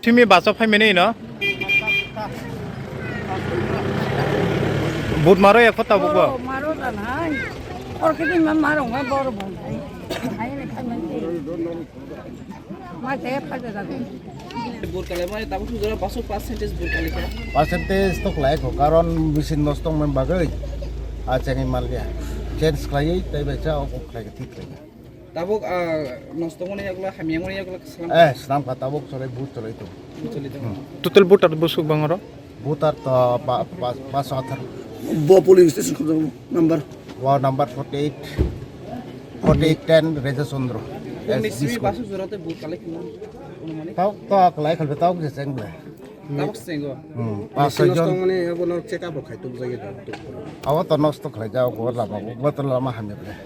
Timi basa family no? Bud maro ya kota buku. Maro dan hai. Or kita maro nggak baru bangkai. Hai ini kan nanti. Masih apa jadi? Burkali mana tapi sudah pasuk percentage burkali kan? Percentage to kelai ko karon mesin nostong membagai aceng imalnya. Change kelai tapi baca aku kelai ketik kelai. Tabuk nostong ini agak hamil ini agak selam. Senam kata tabuk sore but sore itu. Betul itu. Total butar busuk bangaro. Butar to pas atar. Bo polling station number. Ward number 48 4810 Reza Sondro. Komisi pasuk sudah tu burkali kena. Tahu kelai kalau tahu ke seng boleh. Tabuk senggo. Pas saja. মানে আপনার check up খাইতো জায়গা Awak to nosto kelai jauh ko lama betul lama hamil boleh.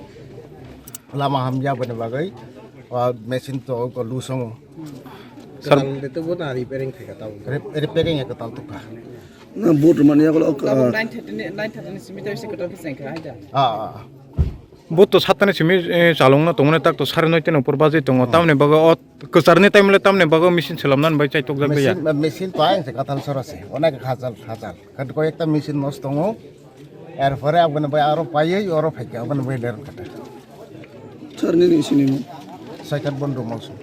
Lama hamil bener bagai. Mesin to ko lusong. কারণ দিতে বহুত না repairing থেকে তাও Repairing ya ketal tuka. না বোট মানে এগুলো Tabuk 9:30 simita bisa ketemu sengkah aja. Bud to satane simi calong na tongone tak to sare noite no por baje tongo tamne baga ot kesarne time le tamne baga mesin selamnan bai chai tok jak ya. Mesin to aing se katal sorase. Onak khazal. Kan ko ekta mesin nostongo. এরপরে আপনি ভাই আরো পাইয়ে আরো ফাইকে আপনি ভাই লের কাটা সার নিয়ে নিয়েছি 6 বন্ধু মৌসুম